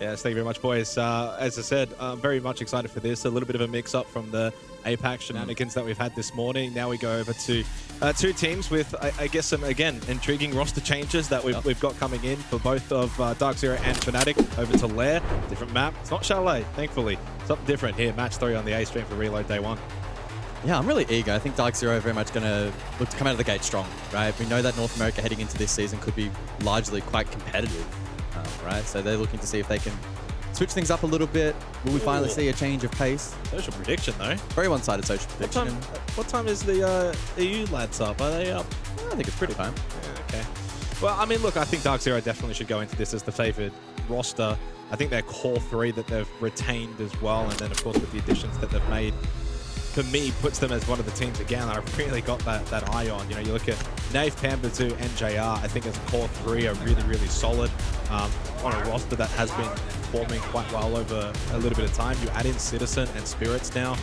Yes, thank you very much, boys. As I said, I'm very much excited for this. A little bit of a mix-up from the Apex shenanigans that we've had this morning. Now we go over to two teams with, I guess, some, again, intriguing roster changes that we've got coming in for both of DarkZero and FNATIC. Over to Lair, different map. It's not Chalet, thankfully. Something different here. Match 3 on the A stream for Reload Day 1. Yeah, I'm really eager. I think DarkZero are very much going to look to come out of the gate strong, right? We know that North America heading into this season could be largely quite competitive, right? So they're looking to see if they can switch things up a little bit. Will we finally see a change of pace? Social prediction, though. Very one-sided social prediction. What time is the EU lads up? Are they up? I think it's pretty time. Yeah, okay. Well, I mean, look, I think DarkZero definitely should go into this as the favored roster. I think their core 3 that they've retained as well, and then, of course, with the additions that they've made, for me, puts them as one of the teams, again, I've really got that eye on. You know, you look at Nave, Pambazu, and JR, I think as a core 3 are really, really solid on a roster that has been performing quite well over a little bit of time. You add in Citizen and Spirits now,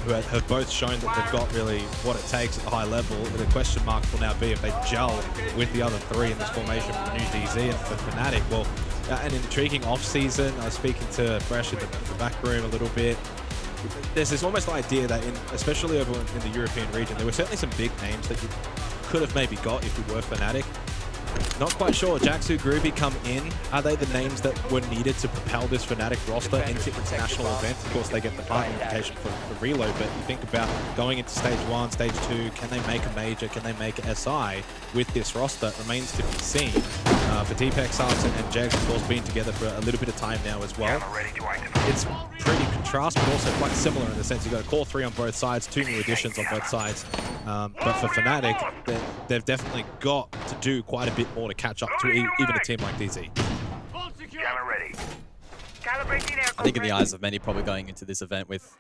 who have both shown that they've got really what it takes at the high level. The question mark will now be if they gel with the other 3 in this formation for the new DZ and for FNATIC. Well, an intriguing off-season. I was speaking to Fresh in the back room a little bit. There's this almost idea that, especially over in the European region, there were certainly some big names that you could have maybe got if you were FNATIC. Not quite sure. Jaxu, Groovy come in. Are they the names that were needed to propel this FNATIC roster into international events? Of course, they get the partner invitation for Reload, but you think about going into Stage 1, Stage 2, can they make a major? Can they make an SI with this roster? It remains to be seen. For Deepak, Sarks, and Jags, of course, been together for a little bit of time now as well. It's pretty contrast, but also quite similar in the sense you've got a core 3 on both sides, 2 new additions on both sides. But for FNATIC, they've definitely got to do quite a bit more to catch up to even a team like DZ. I think in the eyes of many, probably going into this event with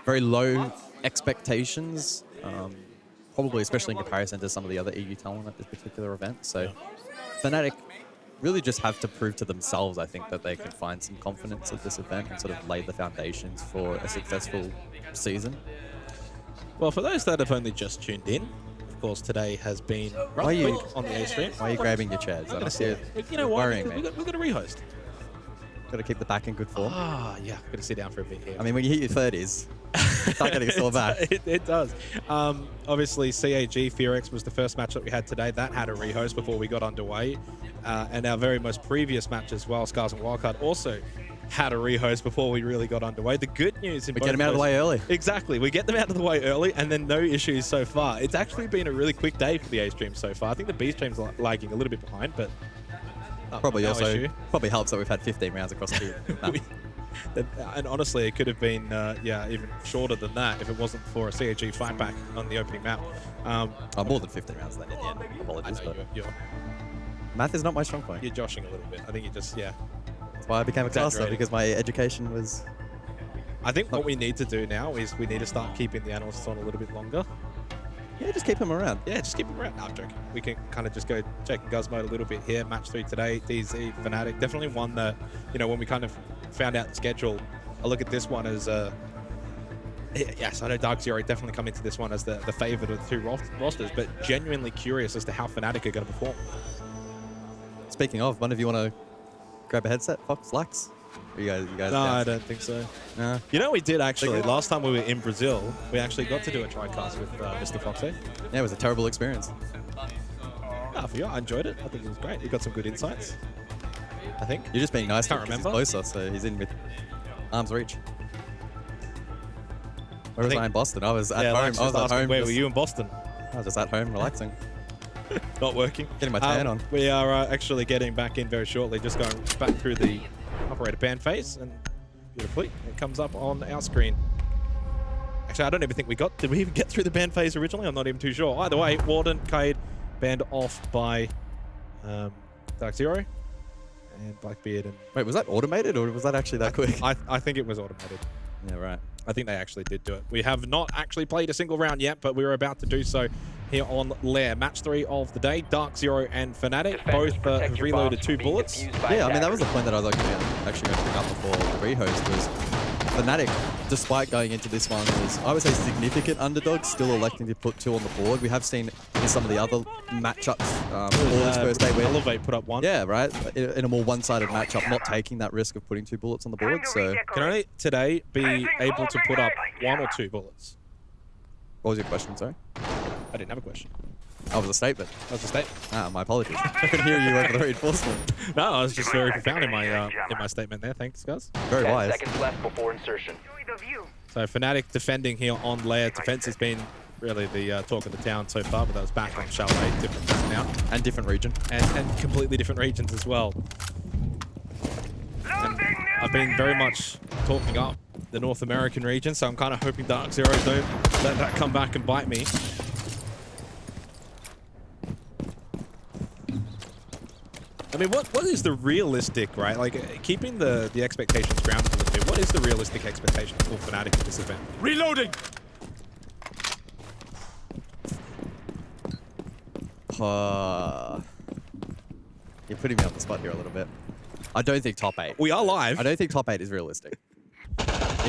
very low expectations, probably especially in comparison to some of the other EU talent at this particular event. So FNATIC really just have to prove to themselves, I think, that they can find some confidence at this event and sort of lay the foundations for a successful season. Well, for those that have only just tuned in, of course, today has been on the A stream. Why are you grabbing your chairs? I don't see it. You know what? Worrying me. We've got to rehost. Got to keep the back in good form. Ah, yeah. Got to sit down for a bit here. I mean, when you hit your 30s, start getting a sore back. It does. Obviously, CAG Fearex was the first match that we had today. That had a rehost before we got underway. And our very most previous match as well, Scars and Wildcard, also had a rehost before we really got underway. The good news in we get them out of the way early. Exactly. We get them out of the way early and then no issues so far. It's actually been a really quick day for the A stream so far. I think the B stream's lagging a little bit behind, but probably also probably helps that we've had 15 rounds across the map. And honestly, it could have been even shorter than that if it wasn't for a CAG fight back on the opening map. More than 15 rounds then in the end. Apologies, but math is not my strong point. You're joshing a little bit. I think you just That's why I became a classer, because my education was... I think what we need to do now is we need to start keeping the analysts on a little bit longer. Yeah, just keep them around. Yeah, just keep them around. No, I'm joking. We can kind of just go check Guz mode a little bit here. Match 3 today, DZ, FNATIC. Definitely one that, when we kind of found out the schedule, I look at this one as yes, I know DarkZero definitely come into this one as the favorite of the 2 rosters, but genuinely curious as to how FNATIC are going to perform. Speaking of, one of you want to grab a headset, Fox, Lax? You guys no, dance? I don't think so. No. You know, we did actually. Last time we were in Brazil, we actually got to do a TriCast with Mr. Foxy. Yeah, it was a terrible experience. I enjoyed it. I think it was great. We got some good insights, I think. You're just being nice to him because remember. he's closer, so he's in with arm's reach. Where was I in Boston? I was at home. I was at home. Where were you in Boston? I was just at home relaxing. Not working. Getting my tan on. We are actually getting back in very shortly, just going back through the operator ban phase, and beautifully it comes up on our screen. Actually, I don't even think did we even get through the ban phase originally? I'm not even too sure. Either way, Warden, Kaid, banned off by DarkZero and Blackbeard. And wait, was that automated or was that actually that quick? I think it was automated. Yeah, right. I think they actually did do it. We have not actually played a single round yet, but we were about to do so here on Lair. Match 3 of the day, DarkZero and FNATIC. Both have reloaded 2 bullets. Yeah, I mean, that was the point that I was actually going to bring up before the rehost was FNATIC, despite going into this one, was, I would say, significant underdogs, still electing to put 2 on the board. We have seen in some of the other matchups, Flawless first day win. Elevate put up 1. Yeah, right. In a more one-sided matchup, not taking that risk of putting 2 bullets on the board. So, can only today be able to put up 1 or 2 bullets? What was your question, sorry? I didn't have a question. That was a statement. That was a statement. Ah, my apologies. I couldn't hear you over the reinforcement. No, I was just very profound in my statement there. Thanks, guys. Very 10 wise. seconds left before insertion. So FNATIC defending here on layer. Defense has been really the talk of the town so far, but that was back on Chalet, different now. And different region. And completely different regions as well. And I've been very much talking up the North American region, so I'm kind of hoping DarkZero don't let that come back and bite me. I mean, what is the realistic, right? Like, keeping the expectations grounded a little bit, what is the realistic expectation for FNATIC at this event? Reloading! You're putting me on the spot here a little bit. I don't think top 8. We are live. I don't think top 8 is realistic.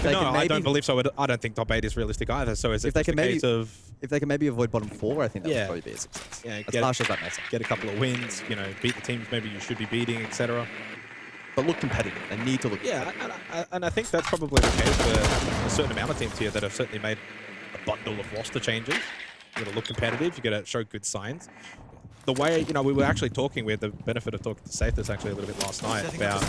No, I don't believe so. I don't think top 8 is realistic either. So is it just a case of... If they can maybe avoid bottom 4, I think that would Yeah. probably be a success. Yeah, as harsh as that may sound. get a couple of wins, you know, beat the teams maybe you should be beating, etc. But look competitive. They need to look competitive. And I think that's probably the case for a certain amount of teams here that have certainly made a bundle of roster changes. You got to look competitive. You got to show good signs. The way, you know, we were actually talking, we had the benefit of talking to Sathis actually a little bit last night about,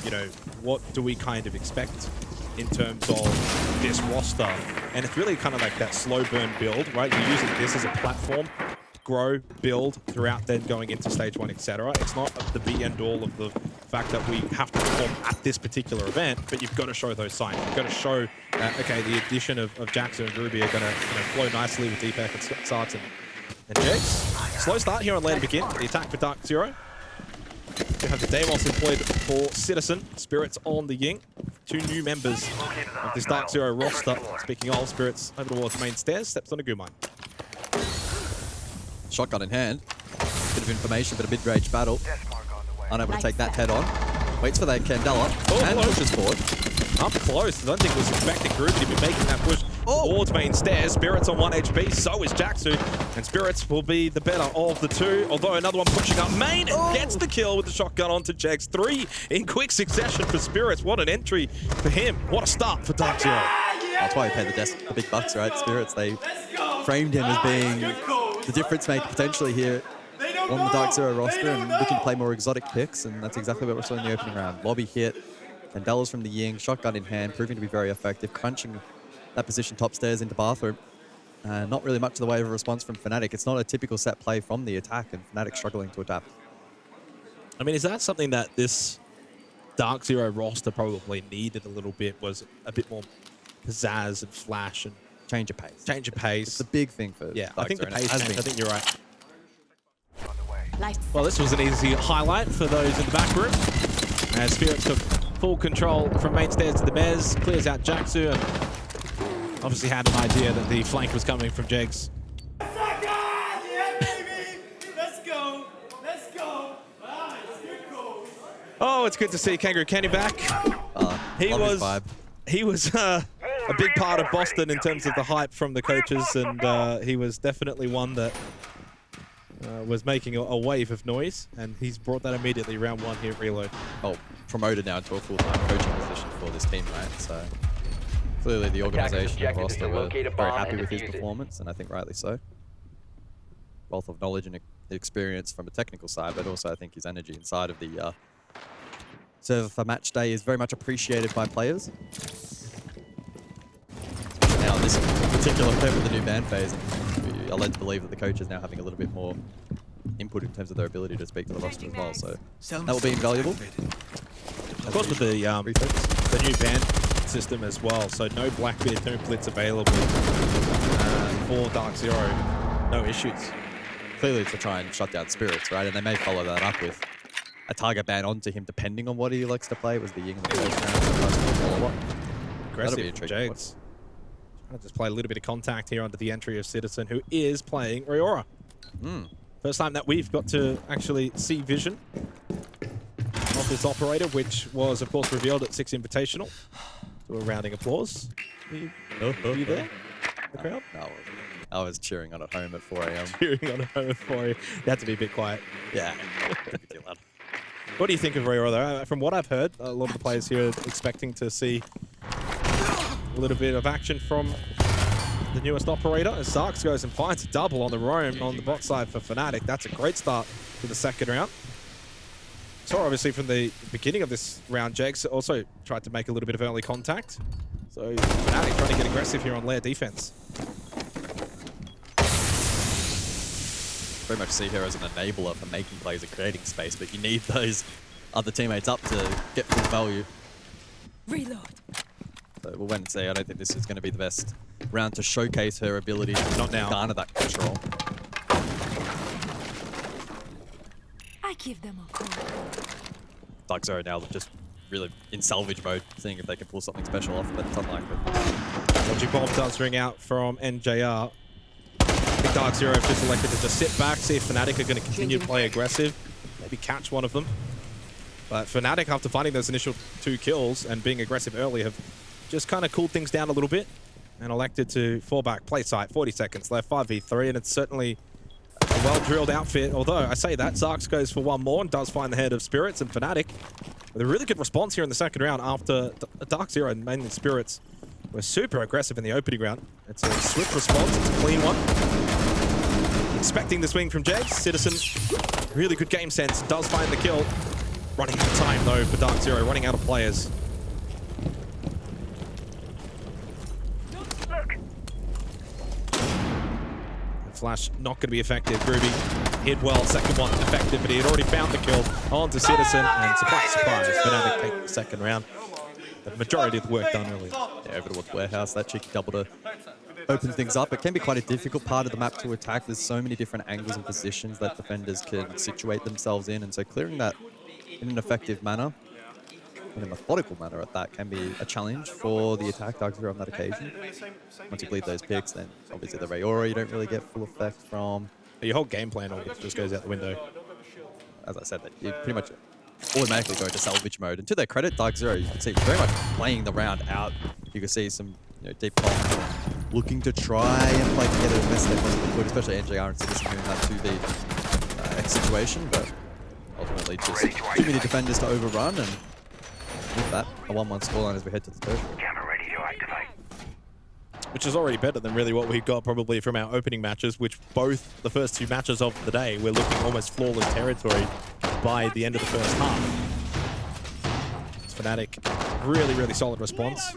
you know, what do we kind of expect in terms of this roster. And it's really kind of like that slow burn build, right? You're using this as a platform, grow, build throughout then going into stage 1, etc. It's not the be and all of the fact that we have to perform at this particular event, but you've got to show those signs. You've got to show that, okay, the addition of Jackson and Ruby are going to flow nicely with Deepak and Sarts and Jegs. Slow start here on Later Begin. The attack for DarkZero. We have the Deimos employed for Citizen. Spirits on the Ying. 2 new members of this DarkZero roster. Speaking of, Spirits over towards main stairs. Steps on a Gumine. Shotgun in hand. Bit of information, but a mid-range battle. Unable to take that head on. Waits for that Candela. And pushes forward. Up close. I don't think was expecting Ruby to be making that push towards main stairs. Spirits on 1 HP. So is Jacksu. And Spirits will be the better of the 2. Although another one pushing up main. Gets the kill with the shotgun onto Jegs. 3 in quick succession for Spirits. What an entry for him. What a start for DarkZero. That's why he paid the big bucks, right? Spirits, they framed him as being the difference maker potentially here on the DarkZero roster and looking to play more exotic picks, and that's exactly what we saw in the opening round. Lobby hit, and Dallas from the Ying, shotgun in hand, proving to be very effective, crunching that position top stairs into bathroom. Not really much in the way of a response from FNATIC. It's not a typical set play from the attack, and FNATIC struggling to adapt. I mean, is that something that this DarkZero roster probably needed a little bit, was a bit more pizzazz and flash and change of pace. Change of pace. It's a big thing for I think the pace change, I think you're right. Nice. Well, this was an easy highlight for those in the back room. As Spirits took full control from main stairs to the Mez, clears out Jacksu, and obviously had an idea that the flank was coming from Jegs. Yeah, baby! Let's go! Let's go! Oh, it's good to see Kangaroo Kenny back. He was a big part of Boston in terms of the hype from the coaches, and he was definitely one that was making a wave of noise, and he's brought that immediately round 1 here at Reload. Oh, promoted now into a full-time coaching position for this team, right? So clearly the organization and roster were very happy with his performance, and I think rightly so. Wealth of knowledge and experience from a technical side, but also I think his energy inside of the server for match day is very much appreciated by players. Now, this particular event with the new ban phase, we are led to believe that the coach is now having a little bit more input in terms of their ability to speak to the roster as well, so that will be invaluable. Of course, with the new ban system as well, so no Blackbeard, no Blitz available for DarkZero, no issues. Clearly to try and shut down Spirits, right? And they may follow that up with a target ban onto him depending on what he likes to play. It was the Ying in the first round, so that's the follow-up. Aggressive from Jags. Trying to just play a little bit of contact here under the entry of Citizen, who is playing Riora. First time that we've got to actually see vision of this operator, which was, of course, revealed at 6 Invitational. To a rounding applause. Were you there? The crowd? No, I was cheering on at home at 4 a.m. Cheering on at home for you. You had to be a bit quiet. Yeah, could be too loud. What do you think of Rio, though? From what I've heard, a lot of the players here are expecting to see a little bit of action from the newest operator. As Zarks goes and finds a double on the roam on the bot side for FNATIC. That's a great start to the second round. So obviously from the beginning of this round, Jags also tried to make a little bit of early contact. So FNATIC trying to get aggressive here on layer defense. Very much see her as an enabler for making plays and creating space, but you need those other teammates up to get full value. Reload. So we'll wait and see. I don't think this is going to be the best round to showcase her ability to Not now. garner that control. I give them a call. DarkZero now just really in salvage mode, seeing if they can pull something special off, but it's unlikely. Logic Bomb does ring out from NJR. I think DarkZero have just elected to just sit back, see if FNATIC are going to continue to play aggressive, maybe catch one of them. But FNATIC, after finding those initial 2 kills and being aggressive early, have just kind of cooled things down a little bit and elected to fall back. Play site, 40 seconds left, 5v3, and it's certainly a well-drilled outfit. Although, I say that, Zarks goes for one more and does find the head of Spirits, and FNATIC with a really good response here in the second round after DarkZero and mainly Spirits were super aggressive in the opening round. It's a swift response, it's a clean one. Expecting the swing from Jags. Citizen, really good game sense, does find the kill. Running out of time though for DarkZero, running out of players. Flash not going to be effective. Groovy hit well, second one effective, but he had already found the kill onto Citizen, and surprise, surprise, FNATIC take the second round. The majority of the work done earlier. Yeah, over towards Warehouse, that cheeky double to open things up. It can be quite a difficult part of the map to attack. There's so many different angles and positions that defenders can situate themselves in, and so clearing that in an effective manner, in a methodical manner at that, can be a challenge for the attack DarkZero on that occasion. Once you bleed those picks, then obviously the Rayora you don't really get full effect from. Your whole game plan just goes out the window. As I said, that you pretty much automatically go into salvage mode. And to their credit, DarkZero, you can see very much playing the round out. You can see some deep comp looking to try and play together as best they possibly could, especially NJR and Citizen doing that to the X situation, but ultimately just too many defenders to overrun, and with that, a 1-1 scoreline as we head to the third. Camera ready to activate. Which is already better than really what we got probably from our opening matches, which both the first 2 matches of the day, we're looking almost flawless territory by the end of the first half. It's FNATIC, really, really solid response.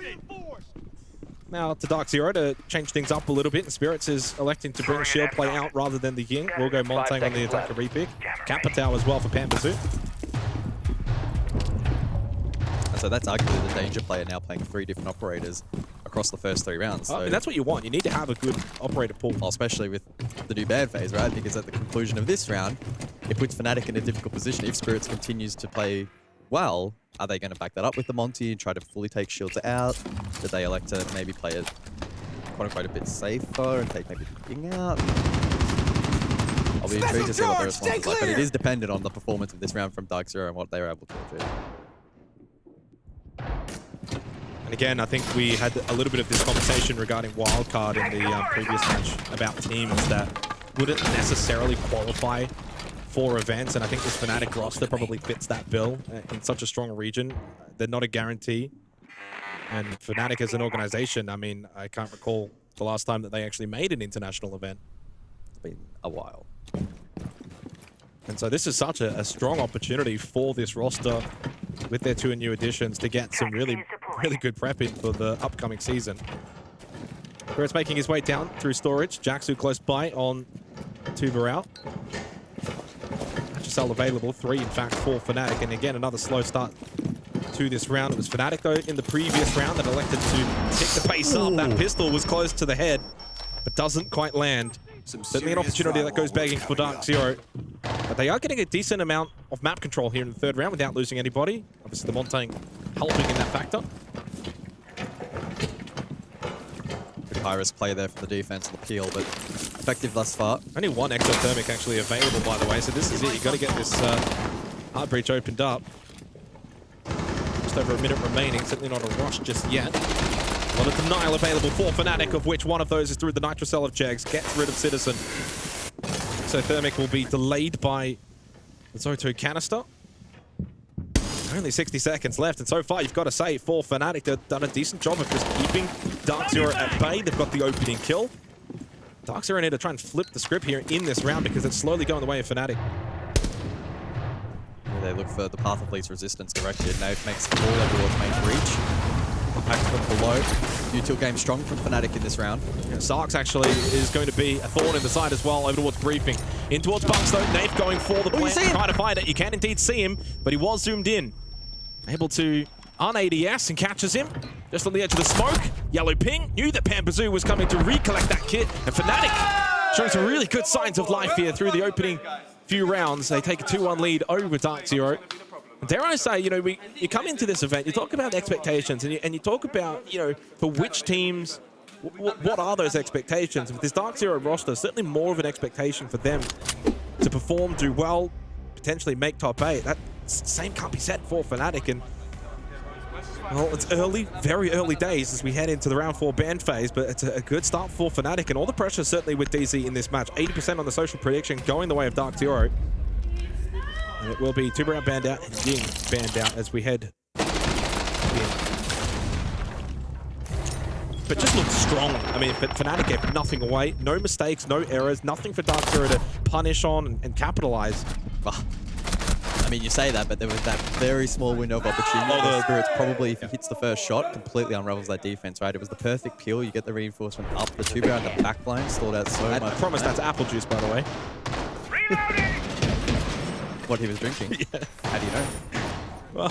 Now to DarkZero to change things up a little bit, and Spirits is electing to bring shield play out rather than the Ying. We'll go Montang on the attacker repick. Capitao as well for Pampersu. And so that's arguably the danger player now playing 3 different operators across the first 3 rounds. So And that's what you want. You need to have a good operator pool. well, especially with the new ban phase, right? Because at the conclusion of this round, it puts FNATIC in a difficult position. If Spirits continues to play well, are they going to back that up with the Monty and try to fully take shields out? Do they elect to maybe play it, quote-unquote, a bit safer and take maybe the King out? I'll be intrigued to see what their response is like, but it is dependent on the performance of this round from DarkZero and what they were able to achieve. And again, I think we had a little bit of this conversation regarding wildcard in the previous match about teams that wouldn't necessarily qualify for events, and I think this FNATIC roster probably fits that bill in such a strong region. They're not a guarantee. And FNATIC as an organization, I mean, I can't recall the last time that they actually made an international event. It's been a while. And so this is such a strong opportunity for this roster with their 2 new additions to get some really good prep in for the upcoming season. Spirits making his way down through storage. Jaxu close by on Tuber out. Cell available, 3 in fact for FNATIC, and again another slow start to this round. It was FNATIC though in the previous round that elected to pick the pace up. That pistol was close to the head, but doesn't quite land. Certainly an opportunity that goes begging for DarkZero. But they are getting a decent amount of map control here in the third round without losing anybody. Obviously the Montang helping in that factor. Good high-risk play there for the defense and the peel, but effective thus far. Only 1 exothermic actually available, by the way, so this is it. You've got to get this hard breach opened up. just over a minute remaining. Certainly not a rush just yet. A lot of denial available for FNATIC, of which one of those is through the Nitrocell of Jegs. Gets rid of Citizen. So Thermic will be delayed by the Zoto canister. Only 60 seconds left, and so far you've got to say for FNATIC, they've done a decent job of just keeping DarkZero at bay. They've got the opening kill. DarkZero need to try and flip the script here in this round because it's slowly going the way of FNATIC. They look for the path of least resistance directed. Nave makes the ball over towards main breach. Back from below. Util game strong from FNATIC in this round. Yeah, Sarks actually is going to be a thorn in the side as well, over towards briefing. In towards Bucks though, Nave going for the plant, trying to find it. You can indeed see him, but he was zoomed in. Able to un-ADS and catches him just on the edge of the smoke. Yellow ping, knew that Pampazoo was coming to recollect that kit, and FNATIC showing some really good signs of life here through the opening few rounds. They take a 2-1 lead over DarkZero. Dare I say, you know, you come into this event, you talk about expectations, and you talk about, you know, for which teams, what are those expectations? With this DarkZero roster, certainly more of an expectation for them to perform, do well, potentially make top 8. That same can't be said for FNATIC, and well, it's early, very early days as we head into the round 4 band phase, but it's a good start for FNATIC, and all the pressure certainly with DZ in this match. 80% on the social prediction going the way of DarkZero. And it will be Tuberound banned out and Ying banned out as we head in. But just looks strong. I mean, FNATIC gave nothing away. No mistakes, no errors, nothing for DarkZero to punish on and capitalize. I mean, you say that, but there was that very small window of opportunity. The Spirits probably, if he hits the first shot, completely unravels that defense, right? It was the perfect peel. You get the reinforcement up the Tuberound, the back line, stalled out so much. I promise that's apple juice, by the way. What he was drinking? Yeah. How do you know? Well,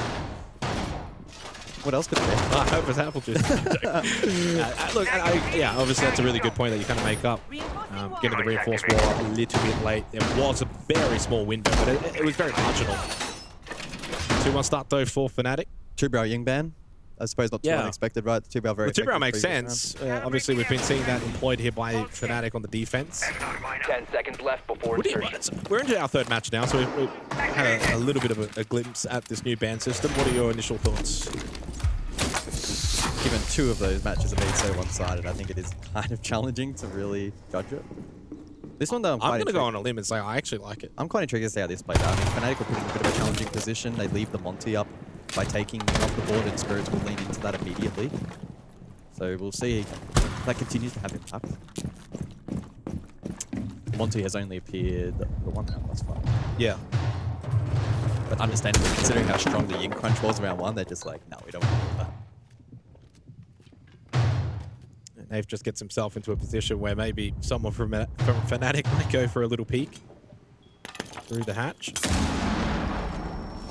what else could it be? I hope it's apple juice. Look, yeah, obviously that's a really good point that you kind of make up. Getting the reinforced wall up a little bit late. It was a very small window, but it was very marginal. 2-1 start though for FNATIC. Tuberound Ying ban. I suppose not too unexpected, right? Tuberound very Tuberound makes sense. Obviously, we've been seeing that employed here by FNATIC on the defense. 10 seconds left before insertion. We're into our 3rd match now, so we've had a little bit of a glimpse at this new ban system. What are your initial thoughts? Given 2 of those matches have been so one-sided, I think it is kind of challenging to really judge it. This one, though, I'm going to go on a limb and say I actually like it. I'm quite intrigued to see how this plays out. I mean, FNATIC will put in a bit of a challenging position. They leave the Monty up by taking off the board, and Spirits will lean into that immediately. So we'll see if that continues to have impact. Monty has only appeared the 1 round thus far. Yeah. But understandably, considering how strong the Ying crunch was round 1, they're just like, no, we don't want to do that. Nave just gets himself into a position where maybe someone from FNATIC might go for a little peek through the hatch.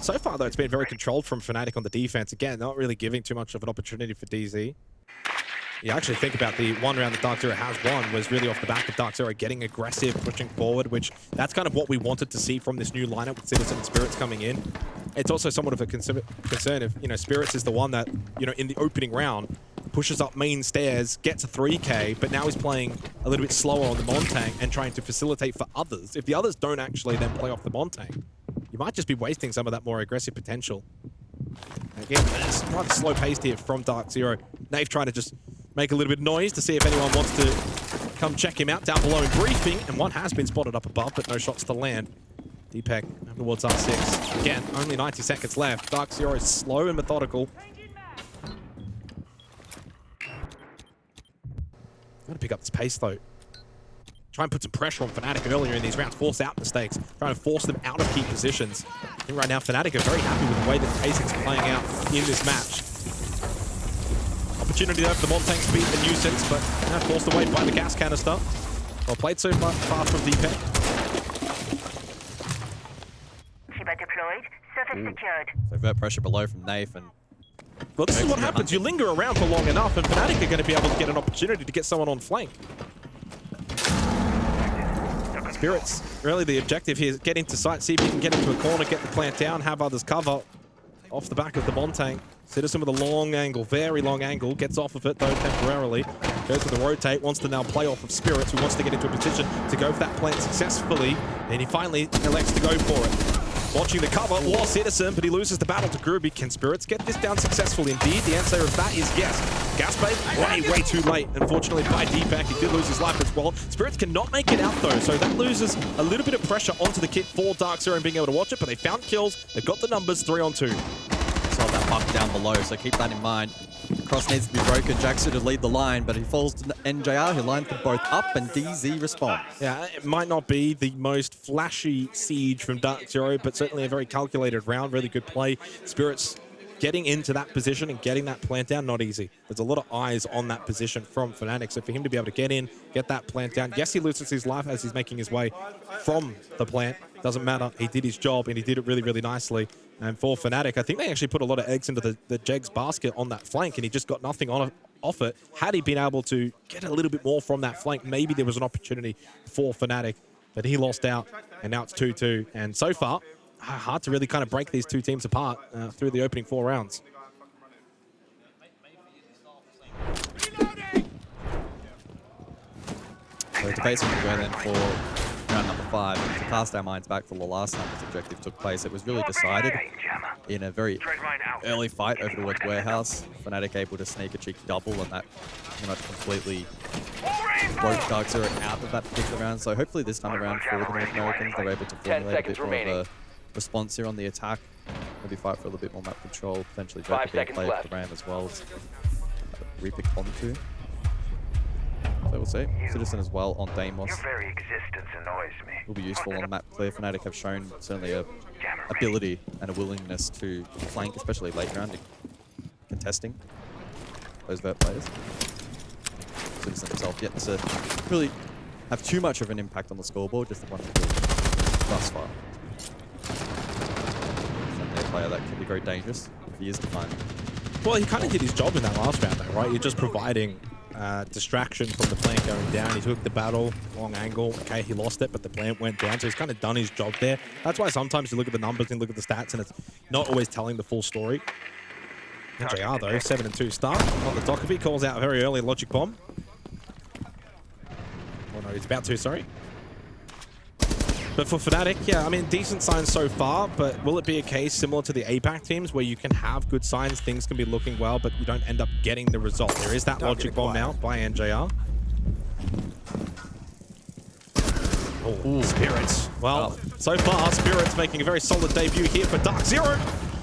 So far, though, it's been very controlled from FNATIC on the defense. Again, not really giving too much of an opportunity for DZ. You actually think about the 1 round that DarkZero has won was really off the back of DarkZero getting aggressive, pushing forward, which that's kind of what we wanted to see from this new lineup with Citizen and Spirits coming in. It's also somewhat of a concern if, you know, Spirits is the one that, you know, in the opening round, pushes up main stairs, gets a 3K, but now he's playing a little bit slower on the Montang and trying to facilitate for others. If the others don't actually then play off the Montang, you might just be wasting some of that more aggressive potential. Again, it's rather slow paced here from DarkZero. Nave trying to just make a little bit of noise to see if anyone wants to come check him out down below in briefing, and one has been spotted up above, but no shots to land. Deepak over towards R6. Again, only 90 seconds left. DarkZero is slow and methodical. Got to pick up this pace though. Try and put some pressure on FNATIC earlier in these rounds, force out mistakes, trying to force them out of key positions. I think right now FNATIC are very happy with the way that the pacing's playing out in this match. Opportunity there for the Montang to beat the nuisance, but now forced away by the gas canister. Well played so far from Deepak. Shiba deployed, surface secured. So vert pressure below from Nath, and well, this is what happens. You linger around for long enough, and FNATIC are going to be able to get an opportunity to get someone on flank. Spirits, really the objective here is get into sight, see if you can get into a corner, get the plant down, have others cover off the back of the Montang. Citizen with a long angle, very long angle, gets off of it though temporarily. Goes for the rotate, wants to now play off of Spirits, who wants to get into a position to go for that plant successfully. And he finally elects to go for it. Watching the cover was Citizen, but he loses the battle to Groovy. Can Spirits get this down successfully? Indeed, the answer of that is yes. Gasbait, way too late. Unfortunately, by Deepak, he did lose his life as well. Spirits cannot make it out, though, so that loses a little bit of pressure onto the kit for DarkZero and being able to watch it, but they found kills. They've got the numbers 3-on-2. Saw that puck down below, so keep that in mind. Cross needs to be broken. Jackson to lead the line, but he falls to NJR, who lines them both up, and DZ responds. Yeah, it might not be the most flashy siege from DarkZero, but certainly a very calculated round. Really good play. Spirits getting into that position and getting that plant down, not easy. There's a lot of eyes on that position from FNATIC, so for him to be able to get in, get that plant down. Yes, he loses his life as he's making his way from the plant. Doesn't matter. He did his job, and he did it really, really nicely. And for FNATIC, I think they actually put a lot of eggs into the Jegs basket on that flank, and he just got nothing off it. Had he been able to get a little bit more from that flank, maybe there was an opportunity for FNATIC, but he lost out, and now it's 2-2. And so far, hard to really kind of break these two teams apart through the opening 4 rounds. So it's basically going then for round number 5. And to cast our minds back to the last time this objective took place, it was really decided in a very early fight over towards Warehouse. FNATIC able to sneak a cheeky double, and that pretty much completely broke DarkZero out of that particular round. So hopefully this time around for the North Americans, they're able to formulate a bit more of a response here on the attack. Maybe fight for a little bit more map control, potentially Drake being played for the Ram as well as repick onto. So we'll see. Citizen as well on Deimos. Your very existence annoys me. Will be useful on a map clear. FNATIC have shown certainly a ability and a willingness to flank, especially late round, contesting those vert players. Citizen himself yet to really have too much of an impact on the scoreboard, just the one kill thus far. Certainly a player that can be very dangerous if he is defined. Well, he kind of did his job in that last round, though, right? You're just providing distraction from the plant going down. He took the battle, long angle. Okay, he lost it, but the plant went down, so he's kind of done his job there. That's why sometimes you look at the numbers and look at the stats, and it's not always telling the full story. NJR, though, 7-2 start. On the Dockerby, calls out very early Logic Bomb. Oh, no, he's about to, sorry. But for FNATIC, yeah, I mean, decent signs so far, but will it be a case similar to the APAC teams where you can have good signs, things can be looking well, but you don't end up getting the result? There is that Logic Bomb now by NJR. Oh, Spirits. Well, so far, Spirits making a very solid debut here for DarkZero.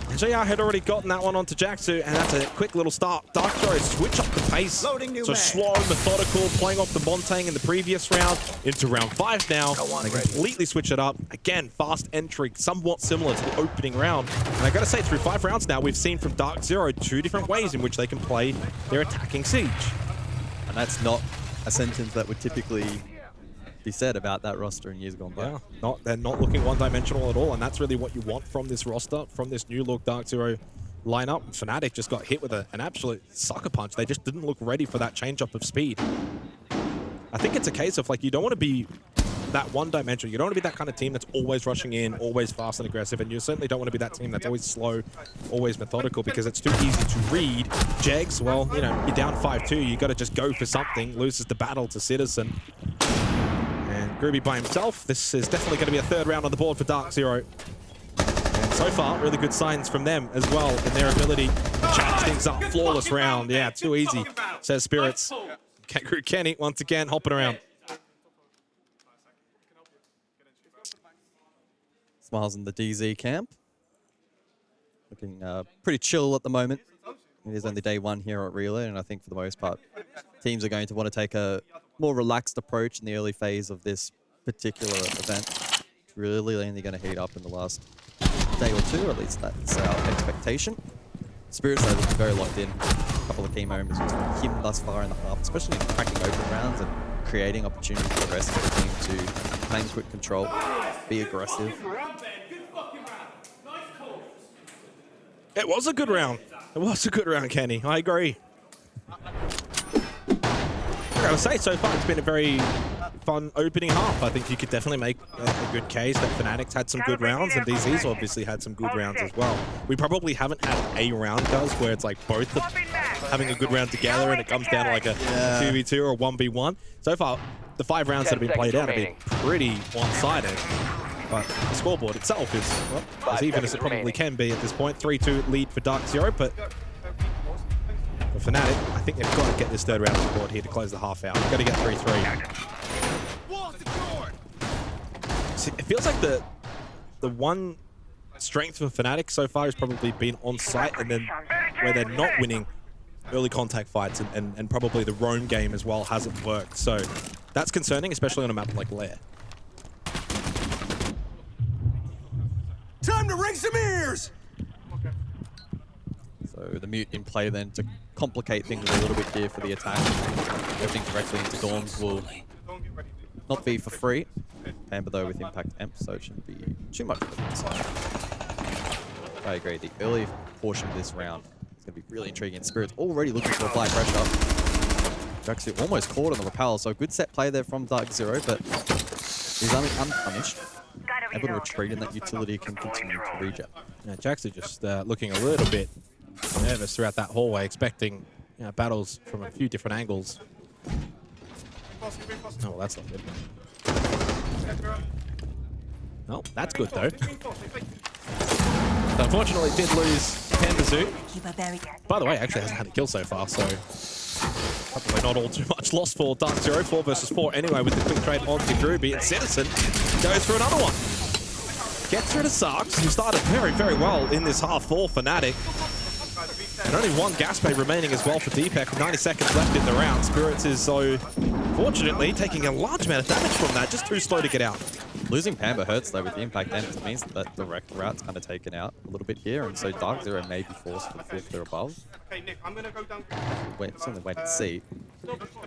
NJR had already gotten that one onto Jaxu, and that's a quick little start. DarkZero switch up the pace. So slow, methodical, playing off the Montang in the previous round into round 5 now. They completely switch it up. Again, fast entry, somewhat similar to the opening round. And I gotta say, through 5 rounds now, we've seen from DarkZero 2 different ways in which they can play their attacking siege. And that's not a sentence that would typically be said about that roster in years gone by. Yeah, they're not looking one-dimensional at all, and that's really what you want from this roster, from this new look DarkZero lineup. FNATIC just got hit with an absolute sucker punch. They just didn't look ready for that change-up of speed. I think it's a case of, like, you don't want to be that one-dimensional. You don't want to be that kind of team that's always rushing in, always fast and aggressive, and you certainly don't want to be that team that's always slow, always methodical, because it's too easy to read. Jegs, well, you know, you're down 5-2. You got to just go for something. Loses the battle to Citizen. Groovy by himself. This is definitely going to be a 3rd round on the board for DarkZero. And so far, really good signs from them as well in their ability to change things up. Flawless round. Yeah, too easy, says Spirits. Kangaroo Kenny once again hopping around. Smiles in the DZ camp. Looking pretty chill at the moment. It is only day 1 here at Relay, and I think for the most part, teams are going to want to take a more relaxed approach in the early phase of this particular event. It's really only going to heat up in the last day or 2, or at least that's our expectation. Spirits are very locked in. A couple of key moments between him thus far in the half, especially in cracking open rounds and creating opportunities for the rest of the team to claim quick control, be aggressive. It was a good round. It was a good round, Kenny. I agree. I gotta say, so far it's been a very fun opening half. I think you could definitely make a good case that FNATIC's had some good rounds, and DZ's obviously had some good rounds as well. We probably haven't had a round, guys, where it's like both of having a good round together and it comes down to like a 2v2 or a 1v1. So far, the 5 rounds that have been played out have been pretty one-sided. But the scoreboard itself is, well, as 5 even as it seconds probably remaining. can be at this point. 3-2 lead for DarkZero, but for FNATIC, I think they've got to get this third round on the board here to close the half out. They've got to get 3-3. See, it feels like the one strength for FNATIC so far has probably been on site, and then where they're not winning early contact fights, and probably the roam game as well hasn't worked. So that's concerning, especially on a map like Lair. Time to ring some ears! So the mute in play then to complicate things a little bit here for the attack. Everything directly into Dorms will not be for free. Amber though with impact amp, so it shouldn't be too much of a concern. I agree, the early portion of this round is going to be really intriguing. Spirit's already looking to apply pressure. DarkZero almost caught on the rappel, so good set play there from DarkZero, but he's only unpunished. Able to retreat and that utility can continue to reject. Yeah, Jackson just looking a little bit nervous throughout that hallway, expecting battles from a few different angles. Oh, well, that's not good. Oh, that's good though. So unfortunately, did lose Pambazu. By the way, actually hasn't had a kill so far, so probably not all too much loss for DarkZero. 4 versus 4 anyway with the quick trade onto Groovy, and Citizen goes for another one. Gets rid of Sarks, who started very, very well in this half for FNATIC. And only one gas bay remaining as well for Deepak, 90 seconds left in the round. Spirits is so, fortunately, taking a large amount of damage from that, just too slow to get out. Losing Pamba hurts though with the impact amp. It means that direct route's kind of taken out a little bit here, and so DarkZero may be forced to the fifth or above. Okay, Nick, I'm gonna go down. Certainly wait and see.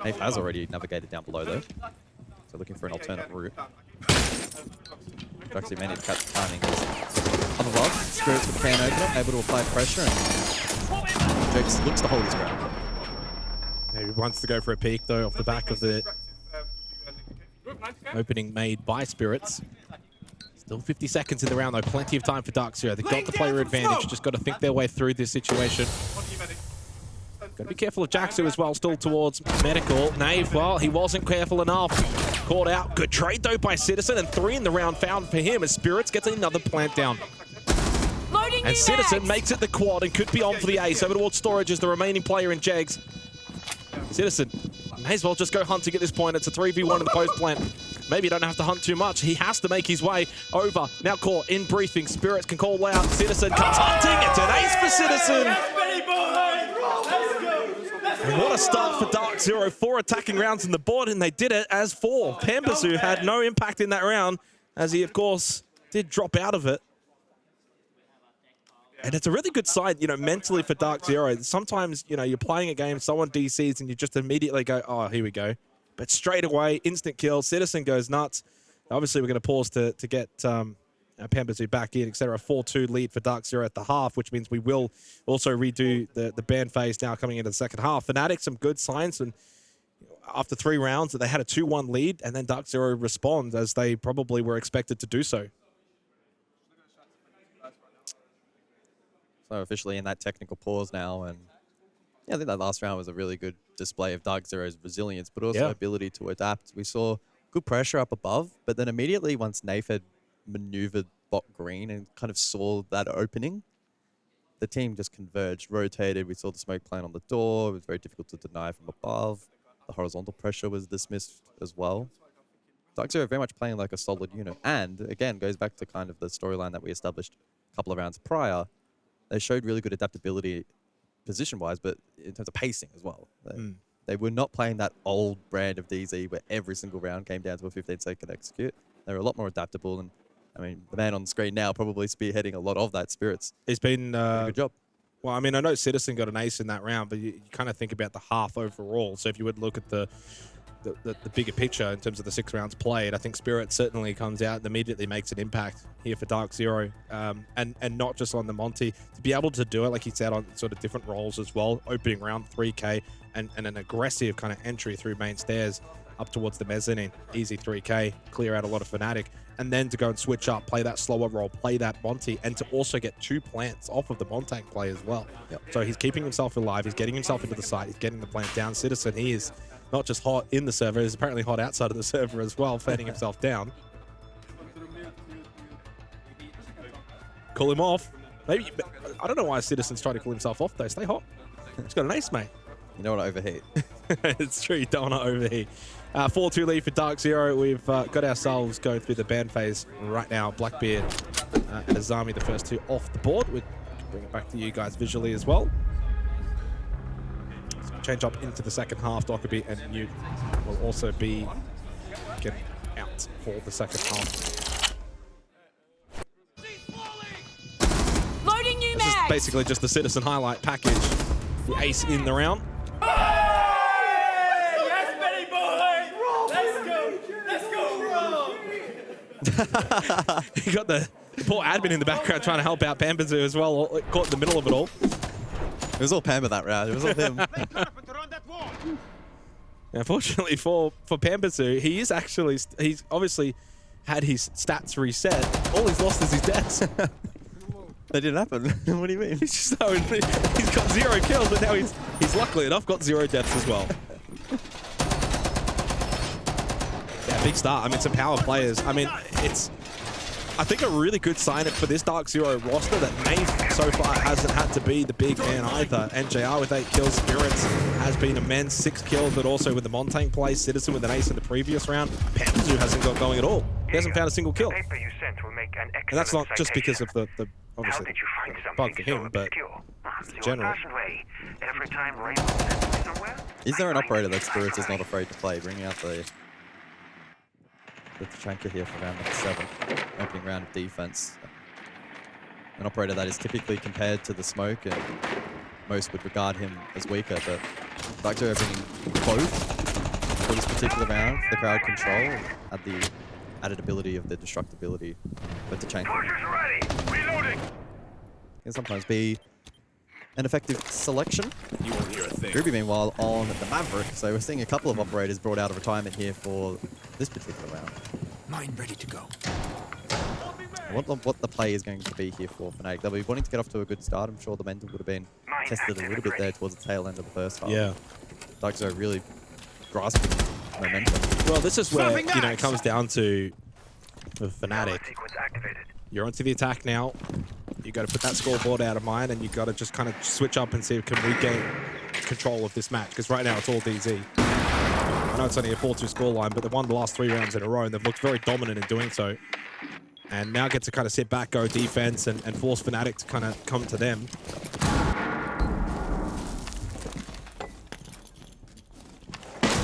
Nave has already navigated down below though, so looking for an alternate route. DarkZero may need to catch the timing. Up above, Spirits with the can opener, able to apply pressure, and Jakes looks to hold his ground. Maybe wants to go for a peek though off the back of the opening made by Spirits. Still 50 seconds in the round though, plenty of time for DarkZero. They've got the player advantage, just got to think their way through this situation. Got to be careful of Jaxu as well, still towards medical. Nave, well, he wasn't careful enough. Caught out. Good trade though by Citizen, and 3 in the round found for him as Spirits gets another plant down. Loading And Citizen makes it the quad and could be on for the ace. Over towards Storage is the remaining player in Jegs. Citizen may as well just go hunting at this point. It's a 3v1 in the post plant. Maybe you don't have to hunt too much. He has to make his way over. Now caught in briefing. Spirits can call out. Citizen comes hunting. It's an ace for Citizen. And what a start for DarkZero. 4 attacking rounds on the board, and they did it as 4. Pambazu had no impact in that round, as he, of course, did drop out of it. And it's a really good sign, mentally for DarkZero. Sometimes, you're playing a game, someone DCs, and you just immediately go, oh, here we go. But straight away, instant kill. Citizen goes nuts. Obviously, we're going to pause to get Pambazu back in, etc. 4-2 lead for DarkZero at the half, which means we will also redo the ban phase now coming into the second half. FNATIC, some good signs, and after 3 rounds, they had a 2-1 lead, and then DarkZero respond as they probably were expected to do so. So officially in that technical pause now, and yeah, I think that last round was a really good display of DarkZero's resilience, but also ability to adapt. We saw good pressure up above, but then immediately once Nafe had maneuvered bot green and kind of saw that opening, the team just converged, rotated. We saw the smoke plant on the door. It was very difficult to deny from above. The horizontal pressure was dismissed as well. DarkZero very much playing like a solid unit, and again goes back to kind of the storyline that we established a couple of rounds prior. They showed really good adaptability position-wise, but in terms of pacing as well. They were not playing that old brand of DZ where every single round came down to a 15-second execute. They were a lot more adaptable, and I mean, the man on the screen now probably spearheading a lot of that. Spirits. It's been good job. Well, I mean, I know Citizen got an ace in that round, but you kind of think about the half overall. So if you would look at the bigger picture in terms of the 6 rounds played, I think Spirit certainly comes out and immediately makes an impact here for DarkZero, and not just on the Monty. To be able to do it, like he said, on sort of different roles as well, opening round 3K and an aggressive kind of entry through main stairs up towards the mezzanine, easy 3K, clear out a lot of FNATIC, and then to go and switch up, play that slower role, play that Monty, and to also get 2 plants off of the Montang play as well. So he's keeping himself alive, he's getting himself into the site, he's getting the plant down. Citizen, he is not just hot in the server, he's apparently hot outside of the server as well, fanning himself down. call him off. Maybe, I don't know why Citizen's trying to call himself off though. Stay hot. He's got an ace, mate. You don't want to overheat. It's true, you don't want to overheat. 4-2 lead for DarkZero. We've got ourselves going through the ban phase right now. Blackbeard and Azami, the first two off the board. We'll bring it back to you guys visually as well. So change up into the second half. Dockerby and Newt will also be getting out for the second half. Loading new This is mag. basically just the Citizen highlight package. The ace in the round. You got the poor admin in the background trying to help out Pambazu as well, caught in the middle of it all. It was all Pamba that round. It was all him. Unfortunately for Pambazu, he's obviously had his stats reset. All he's lost is his deaths. That didn't happen. What do you mean? He's got 0 kills, but now he's luckily enough got 0 deaths as well. Yeah, big start. I mean, some power players. I mean, it's, I think, a really good sign for this DarkZero roster that Maeve so far hasn't had to be the big man either. NJR with 8 kills, Spirits has been immense, 6 kills, but also with the Montaigne play, Citizen with an ace in the previous round. Pambazu hasn't got going at all. He hasn't found a single kill. The paper you sent will make an And that's not excellent just because citation. of the How obviously did you find something bug for so him, but obscure? The general. old-fashioned way. Every time Rainbow sends me somewhere, Is there an I find operator it that Spirits is right not away. afraid to play? Bringing out the Tachanka here for round number 7, opening round of defense. An operator that is typically compared to the Smoke, and most would regard him as weaker, but DarkZero bringing both for this particular round, the crowd control, and the added ability of the destructibility for Tachanka. Soldiers ready. Reloading. Can sometimes be an effective selection. You won't hear a thing. Ruby, meanwhile, on the Maverick, so we're seeing a couple of operators brought out of retirement here for this particular round. Mine ready to go. What the play is going to be here for FNATIC. They'll be wanting to get off to a good start. I'm sure the mental would have been tested a little bit there towards the tail end of the first half. yeah. DarkZero really grasping momentum. Well, this is where, you know, it comes down to the FNATIC. Sequence activated. You're onto the attack now. You got to put that scoreboard out of mind, and you got to just kind of switch up and see if can we gain control of this match. Because right now it's all DZ. I know it's only a 4-2 scoreline, but they've won the last 3 rounds in a row, and they've looked very dominant in doing so. And now get to kind of sit back, go defense, and force FNATIC to kind of come to them.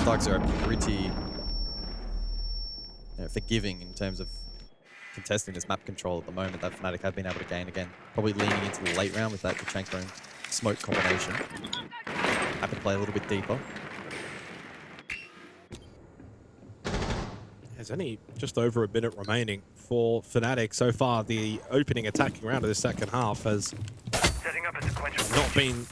DarkZero are pretty forgiving in terms of contesting this map control at the moment that FNATIC have been able to gain again. Probably leaning into the late round with that Tachanka and Smoke combination. Happy to play a little bit deeper. There's only just over a minute remaining for FNATIC. So far, the opening attacking round of the second half has Setting up a sequential not been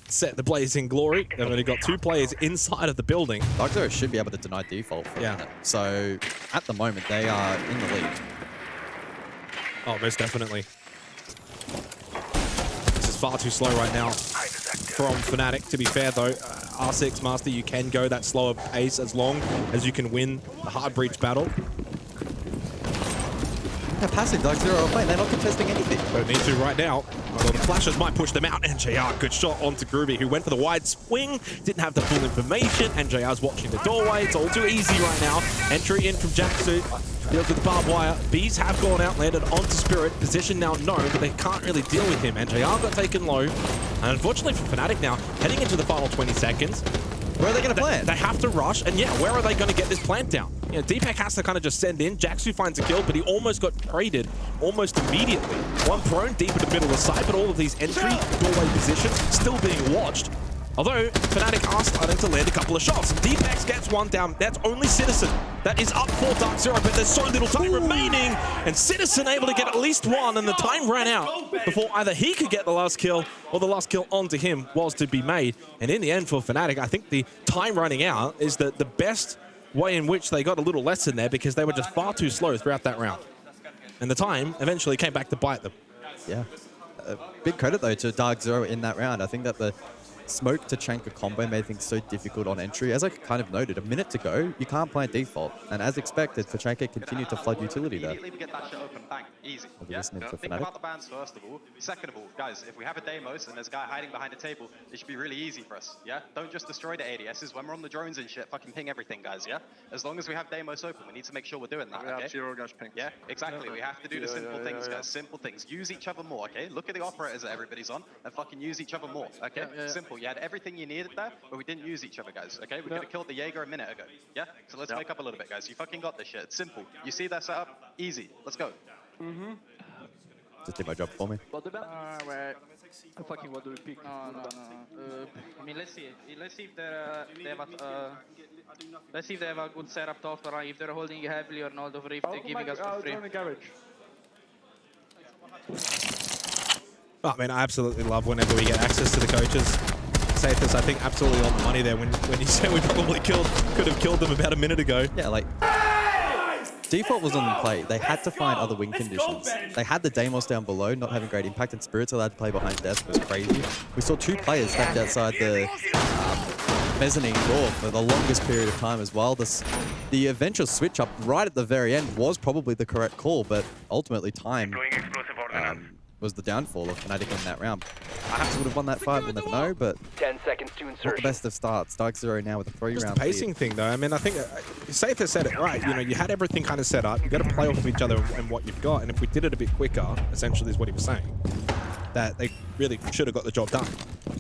set the blazing glory. They've only got 2 players inside of the building. DarkZero should be able to deny default for Yeah. a minute. So at the moment, they are in the lead. Oh, most definitely. This is far too slow right now from FNATIC. To be fair, though, R6 Master, you can go that slower pace as long as you can win the hard breach battle. They're passive, DarkZero are playing. They're not contesting anything. Don't need to right now. Although the flashes might push them out. NJR, good shot onto Groovy, who went for the wide swing. Didn't have the full information. NJR's watching the doorway. It's all too easy right now. Entry in from Jacksu. Deals with the barbed wire. Bees have gone out, landed onto Spirit. Position now no, but they can't really deal with him. NJR got taken low. And unfortunately for FNATIC now, heading into the final 20 seconds, Where are they going to plant? they have to rush, and yeah, where are they going to get this plant down? You know, Deepak has to kind of just send in. Jacksu finds a kill, but he almost got traded almost immediately. One prone deep in the middle of the site, but all of these entry doorway positions still being watched. Although FNATIC are starting to land a couple of shots. Deepak gets one down. That's only Citizen. That is up for DarkZero, but there's so little time remaining. And Citizen able to get at least one, and the time ran out before either he could get the last kill or the last kill onto him was to be made. And in the end for FNATIC, I think the time running out is the best way in which they got a little lesson there, because they were just far too slow throughout that round. And the time eventually came back to bite them. Yeah. Big credit, though, to DarkZero in that round. I think that the smoke to Chanka combo made things so difficult on entry. As I kind of noted, a minute to go, you can't plant default. And as expected, Tachanka continued to flood utility there. Immediately get that shit open, bang, easy. Yeah? Think about the bans first of all. Second of all, guys, if we have a Deimos and there's a guy hiding behind a table, it should be really easy for us, yeah? Don't just destroy the ADSs. When we're on the drones and shit, fucking ping everything, guys, yeah? As long as we have Deimos open, we need to make sure we're doing that, okay? Zero guys ping. Yeah, exactly. We have to do the simple things, guys. Simple things. Use each other more, okay? Look at the operators that everybody's on and fucking use each other more, okay? Simple. You had everything you needed there, but we didn't use each other, guys, okay? We could have killed the Jaeger a minute ago, yeah? So let's wake up a little bit, guys. You fucking got this shit. It's simple. You see that setup? Easy. Let's go. Just did my job for me. Wait. Fucking what do we pick? No. I mean, let's see. Let's see if they have a, let's see if they have a good setup to offer. If they're holding heavily or not, or if they're giving us for free. I mean, I absolutely love whenever we get access to the coaches. Safest, I think, absolutely on the money there when you said we probably could have killed them about a minute ago. Yeah, like, default was on the play. They had to find other win conditions. They had the Deimos down below, not having great impact, and Spirits allowed to play behind desk was crazy. We saw 2 players stacked outside the mezzanine door for the longest period of time as well. The eventual switch up right at the very end was probably the correct call, but ultimately time was the downfall of FNATIC in that round. Perhaps would have won that fight, we'll never know, but 10 seconds to not the insertion. best of starts. DarkZero now with a 3-round Just the pacing thing, though. I mean, I think Safe has said it right. You know, you had everything kind of set up. You got to play off of each other and what you've got. And if we did it a bit quicker, essentially is what he was saying, that they really should have got the job done.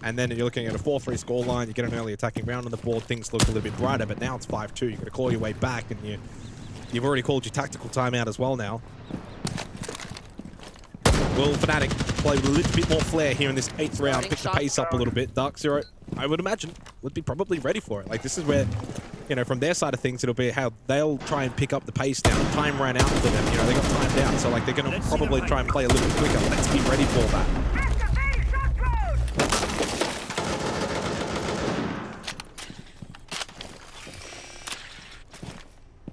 And then you're looking at a 4-3 scoreline. You get an early attacking round on the board. Things look a little bit brighter, but now it's 5-2. You've got to claw your way back, and you've already called your tactical timeout as well now. Will FNATIC play with a little bit more flair here in this 8th round, pick the pace up a little bit? DarkZero, I would imagine, would be probably ready for it. Like, this is where, you know, from their side of things, it'll be how they'll try and pick up the pace down. Time ran out for them, you know, they got timed out, so like they're going to probably try and play a little bit quicker. Let's be ready for that.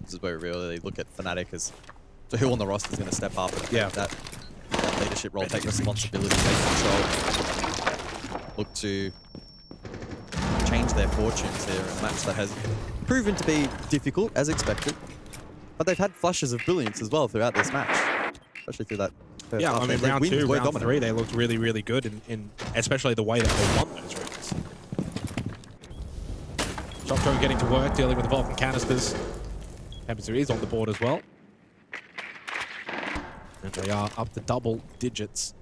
This is where we really look at FNATIC as to who on the roster is going to step up and take that leadership role, take responsibility, take control, look to change their fortunes here in a match that has proven to be difficult, as expected. But they've had flashes of brilliance as well throughout this match, especially through that first half. I mean, round 2, round 3, they looked really, really good, in especially the way that they won those rounds. Choctro getting to work, dealing with the Vulcan canisters. Temperature is on the board as well. And they are up to double digits.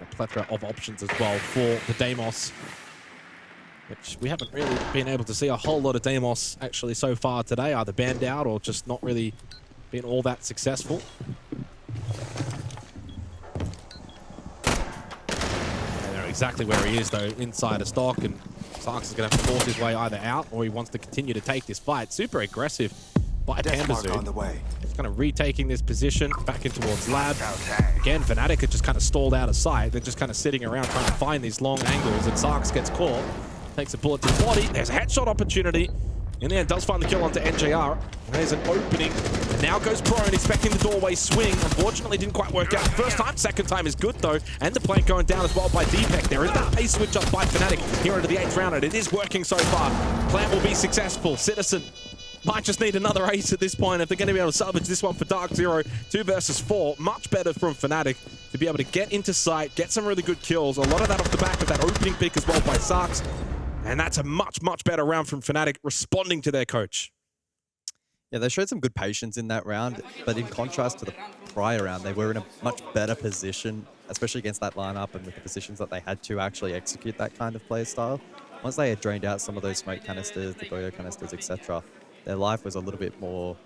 A plethora of options as well for the Deimos, which we haven't really been able to see a whole lot of Deimos actually so far today, either banned out or just not really been all that successful. They know exactly where he is, though, inside a stock, and Sarks is going to have to force his way either out or he wants to continue to take this fight. Super aggressive by Pambazu. On the way. Just kind of retaking this position back in towards Lab. Again, FNATIC had just kind of stalled out of sight. They're just kind of sitting around trying to find these long angles, and Sarks gets caught. Takes a bullet to the body. There's a headshot opportunity. In the end, does find the kill onto NJR. And there's an opening. And now goes prone, expecting the doorway swing. Unfortunately, didn't quite work out the first time. Second time is good, though. And the plank going down as well by Deepak. There is that pace switch up by FNATIC here into the 8th round, and it is working so far. Plant will be successful. Citizen might just need another ace at this point if they're going to be able to salvage this one for DarkZero. 2 versus 4. Much better from FNATIC to be able to get into sight, get some really good kills. A lot of that off the back of that opening pick as well by Sarks. And that's a much, much better round from FNATIC, responding to their coach. Yeah, they showed some good patience in that round, but in contrast to the prior round, they were in a much better position, especially against that lineup and with the positions that they had to actually execute that kind of play style. Once they had drained out some of those smoke canisters, the Goyo canisters, etc., their life was a little bit more,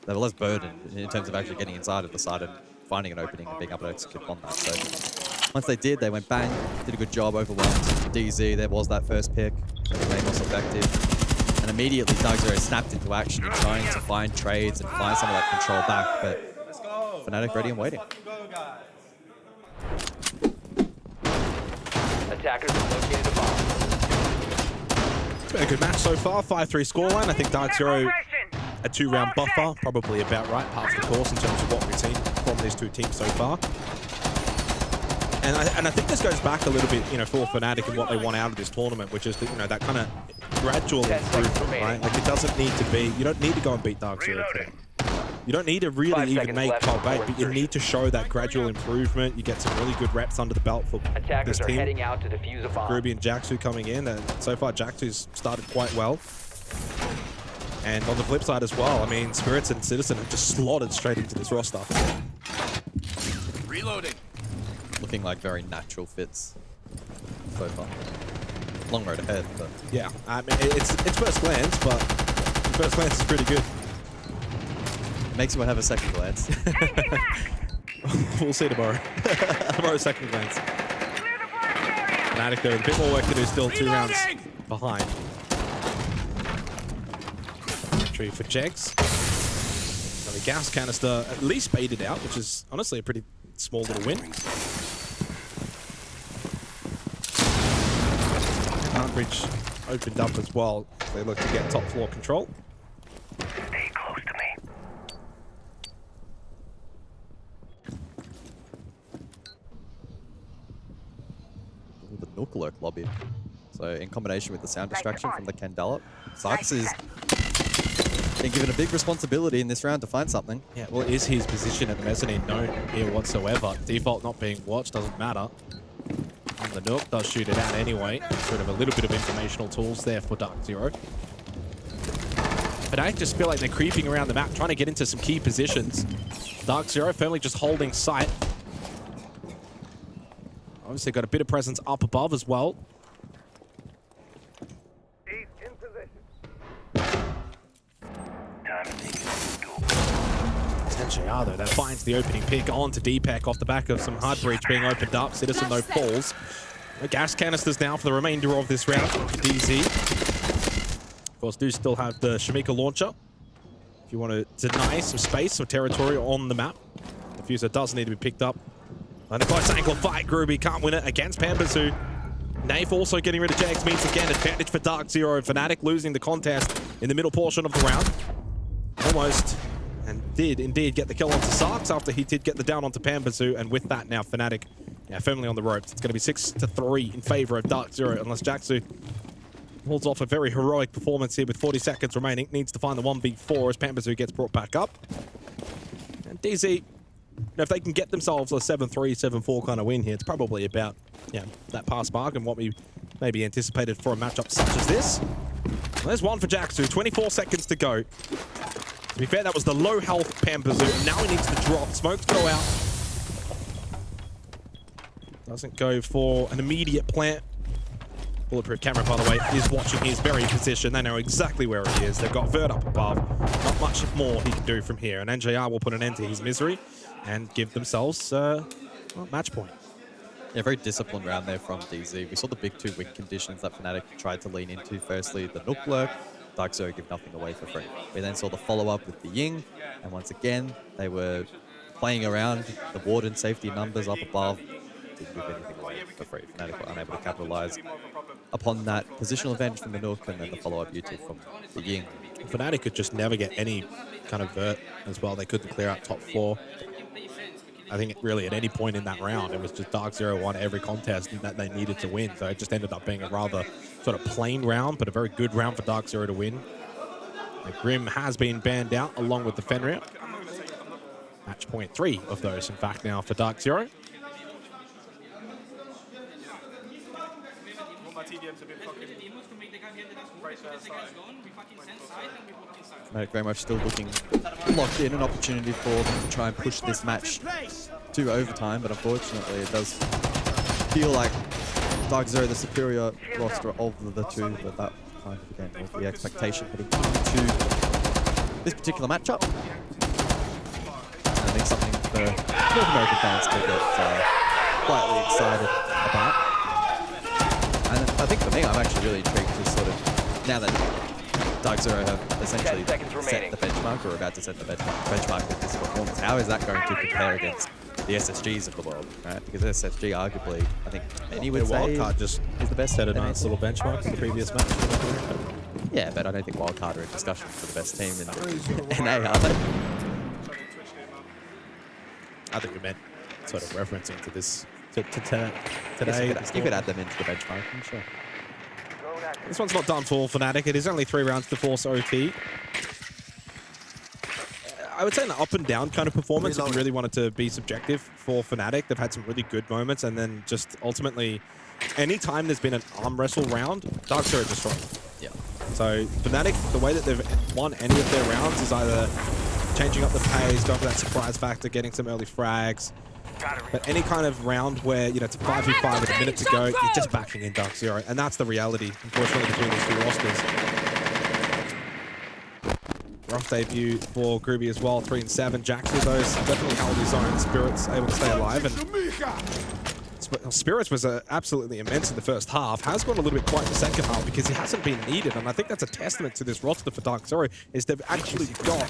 they were less burdened in terms of actually getting inside of the side and finding an opening and being able to execute on that. So once they did, they went bang, did a good job, overwhelmed DZ. There was that first pick, Deimos effective. And immediately DarkZero snapped into action and trying to find trades and find some of that control back, but FNATIC ready and waiting. Attackers have located a bomb. It's been a good match so far. 5-3 scoreline. I think DarkZero a 2-round buffer, probably about right, half the course in terms of what we've seen from these two teams so far. And I think this goes back a little bit, you know, for FNATIC and what they want out of this tournament, which is, you know, that kind of gradual 10 seconds improvement, right? remaining. Like, it doesn't need to be, you don't need to go and beat DarkZero today. You don't need to 5 really even seconds make left top before 8, but you need to show that gradual improvement. You get some really good reps under the belt for Attackers this are team. heading out to defuse a bomb. Ruby and Jaxu coming in, and so far Jaxu's started quite well. And on the flip side as well, I mean, Spirits and Citizen have just slotted straight into this roster. Reloading. Looking like very natural fits so far. Long road ahead, but Yeah, I mean, it's first glance, but first glance is pretty good. makes you want to have a second glance. We'll see tomorrow. Tomorrow's second glance. FNATIC though, a bit more work to do, still 2 rounds behind. Entry for Jegs. So the gas canister at least baited out, which is honestly a pretty small little win. Bridge opened up as well. They look to get top floor control. Stay close to me. The Nook Lurk lobby. So in combination with the sound distraction from the Candela, Sarkis is being given a big responsibility in this round to find something. Yeah, well, is his position at the mezzanine known here whatsoever? Default not being watched doesn't matter. And the Nook does shoot it out anyway. Sort of a little bit of informational tools there for DarkZero. But I just feel like they're creeping around the map, trying to get into some key positions. DarkZero firmly just holding sight. Obviously got a bit of presence up above as well. He's in position. Time to make it. NJR though, that finds the opening pick onto Deepak off the back of some hard breach being opened up. Citizen though falls. The gas canisters now for the remainder of this round for DZ. Of course, do still have the Shamika launcher. If you want to deny some space or territory on the map, the Fuser does need to be picked up. Under close angle fight, Groovy can't win it against Pambazu. Naif also getting rid of Jags means again advantage for DarkZero. FNATIC losing the contest in the middle portion of the round. Almost. And did indeed get the kill onto Sarks after he did get the down onto Pambazu. And with that now, FNATIC firmly on the ropes. It's going to be 6-3 in favor of DarkZero unless Jaxu pulls off a very heroic performance here with 40 seconds remaining. Needs to find the 1v4 as Pambazu gets brought back up. And DZ, if they can get themselves a 7-3, 7-4 kind of win here, it's probably about that pass mark and what we maybe anticipated for a matchup such as this. Well, there's one for Jaxu, 24 seconds to go. To be fair, that was the low health Pambazu. Now he needs to drop. Smokes go out. Doesn't go for an immediate plant. Bulletproof camera, by the way, is watching his very position. They know exactly where he is. They've got Vert up above. Not much more he can do from here. And NJR will put an end to his misery and give themselves match point. Yeah, very disciplined round there from DZ. We saw the big 2 win conditions that FNATIC tried to lean into. Firstly, the Nook Lurk. DarkZero give nothing away for free. We then saw the follow-up with the Ying, and once again, they were playing around the Warden safety numbers up above. Didn't give anything away for free. FNATIC were unable to capitalize upon that positional advantage from the Nook, and then the follow-up U2 from the Ying. FNATIC could just never get any kind of vert as well. They couldn't clear out top floor. I think really at any point in that round, it was just DarkZero won every contest that they needed to win. So it just ended up being a rather sort of plain round, but a very good round for DarkZero to win. The Grim has been banned out along with the Fenrir. Match point 3 of those, in fact, now for DarkZero. Very much still looking locked in, an opportunity for them to try and push this match to overtime, but unfortunately it does feel like DarkZero the superior roster of the 2, but that kind of again was the expectation heading into this particular matchup. I think something for North American fans to get quietly excited about. And I think for me, I'm actually really intrigued to sort of, now that DarkZero have essentially set the benchmark, or about to set the benchmark with this performance, how is that going to compare against the SSGs of the world, right? Because SSG arguably, I think many would say, Wildcard just is the best set a nice little benchmark in the previous match. Yeah, but I don't think Wildcard are in discussion for the best team in NA, are they? I think we meant sort of referencing to this today. You could add them into the benchmarking, sure. This one's not done for FNATIC. It is only 3 rounds to force OT. I would say an up and down kind of performance if you really wanted to be subjective for FNATIC. They've had some really good moments, and then just ultimately, anytime there's been an arm wrestle round, DarkZero destroyed. Yeah. So FNATIC, the way that they've won any of their rounds is either changing up the pace, going for that surprise factor, getting some early frags. But any kind of round where, you know, it's a 5v5 with a minute to go, you're just backing in DarkZero. And that's the reality, unfortunately, between these two rosters. Rough debut for Groovy as well, 3 and 7. Jaxu, those definitely held his own. Spirits able to stay alive. And Spirits was absolutely immense in the first half. Has gone a little bit quiet in the second half because he hasn't been needed. And I think that's a testament to this roster for DarkZero, is they've actually got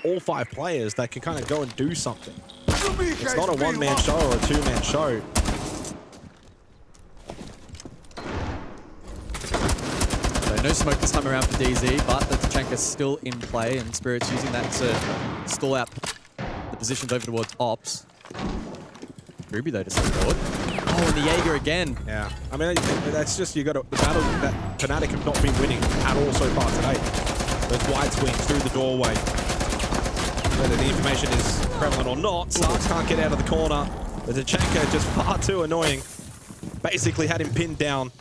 all 5 players that can kind of go and do something. It's not a one-man show or a 2-man show. So no smoke this time around for DZ, but the Tachanka's still in play, and Spirit's using that to stall out the positions over towards Ops. Ruby though to support. Oh, and the Jaeger again. Yeah, I mean, that's just, you got the battle that FNATIC have not been winning at all so far today. Those wide swings through the doorway. Whether the information is prevalent or not, Sarks can't get out of the corner. The Tachanka just far too annoying. Basically had him pinned down.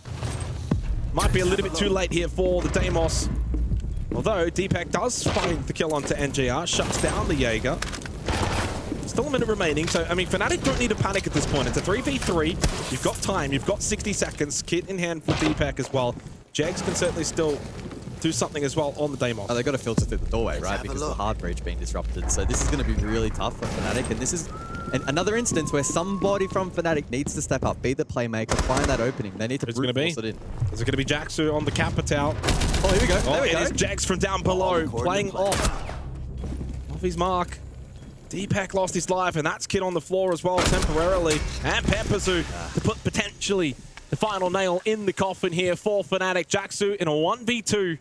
Might be a little bit too late here for the Deimos. Although Deepak does find the kill onto NGR, shuts down the Jaeger. Still a minute remaining, so I mean, FNATIC don't need to panic at this point. It's a 3v3. You've got time, you've got 60 seconds. Kit in hand for Deepak as well. Jags can certainly still do something as well on the Deimos. Oh, they've got to filter through the doorway, right? Because the hard breach being disrupted. So this is going to be really tough for FNATIC. And this is another instance where somebody from FNATIC needs to step up, be the playmaker, find that opening. They need to brute force it in. Is it going to be Jaxu on the Capitao? Oh, here we go. Oh, there we it go. is Jax from down below, playing off his mark. Deepak lost his life, and that's Kid on the floor as well temporarily. And Pepperzu to put potentially the final nail in the coffin here for FNATIC. Jaxu in a 1v2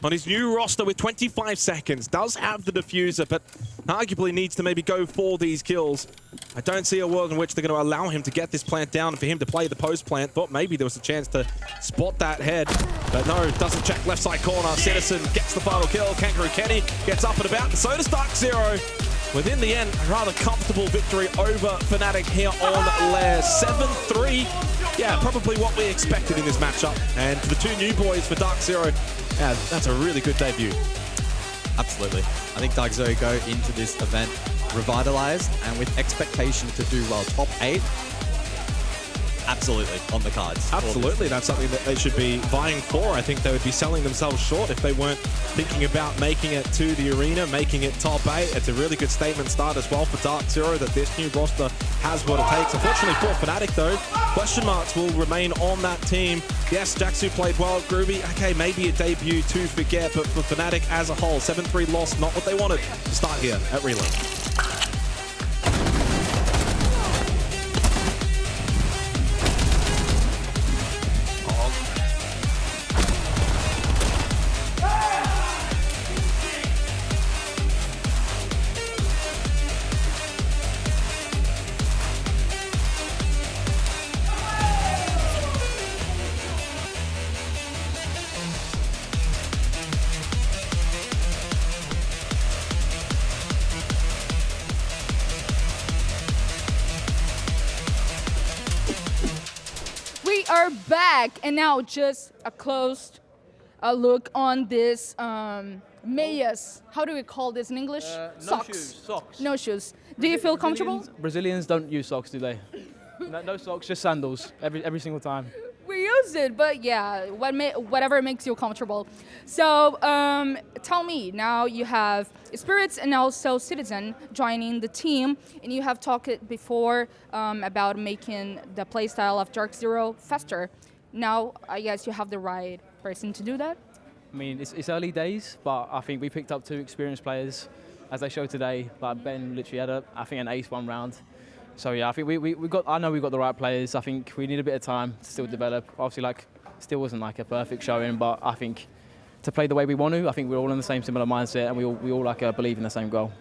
on his new roster with 25 seconds. Does have the diffuser, but arguably needs to maybe go for these kills. I don't see a world in which they're going to allow him to get this plant down and for him to play the post plant. Thought maybe there was a chance to spot that head, but no, doesn't check left side corner. Citizen gets the final kill. Kangaroo Kenny gets up and about, and so does DarkZero. Within the end, a rather comfortable victory over FNATIC here on Lair. 7-3. Yeah, probably what we expected in this matchup. And for the 2 new boys for DarkZero, yeah, that's a really good debut. Absolutely. I think DarkZero go into this event revitalized and with expectation to do well. Top 8, absolutely on the cards. Absolutely, that's something that they should be vying for. I think they would be selling themselves short if they weren't thinking about making it to the arena, making it top 8. It's a really good statement start as well for DarkZero that this new roster has what it takes. Unfortunately for FNATIC though, question marks will remain on that team. Yes, Jaxu played well. Groovy, okay, maybe a debut to forget, but for FNATIC as a whole, 7-3 loss, not what they wanted to start here at Relay. Are back, and now just a close look on this meias. How do we call this in English? Socks. No shoes. Do you feel comfortable? Brazilians don't use socks, do they? No socks, just sandals every single time. We use it, but yeah, whatever makes you comfortable. So tell me, now you have Spirits and also Citizen joining the team, and you have talked before about making the playstyle of DarkZero faster. Now, I guess you have the right person to do that? I mean, it's early days, but I think we picked up 2 experienced players, as they showed today. Like Ben literally had I think an ace 1 round. So yeah, I think I know we've got the right players. I think we need a bit of time to still develop. Obviously, still wasn't like a perfect showing, but I think to play the way we want to, I think we're all in the same similar mindset, and we all believe in the same goal.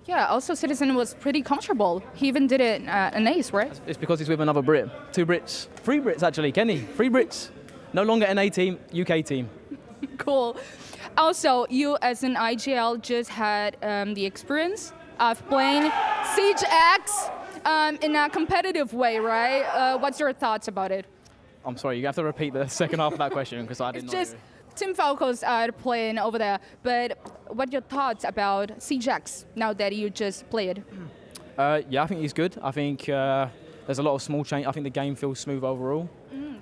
Yeah, also Citizen was pretty comfortable. He even did it an ace, right? It's because he's with another Brit. 2 Brits. 3 Brits, actually, Kenny. 3 Brits. No longer NA team, UK team. Cool. Also, you as an IGL just had the experience of playing Siege X in a competitive way, right? What's your thoughts about it? I'm sorry, you have to repeat the second half of that question because I didn't know. Just Team Falcos are playing over there, but what are your thoughts about Siege X now that you just played? Yeah, I think he's good. I think there's a lot of small change. I think the game feels smooth overall.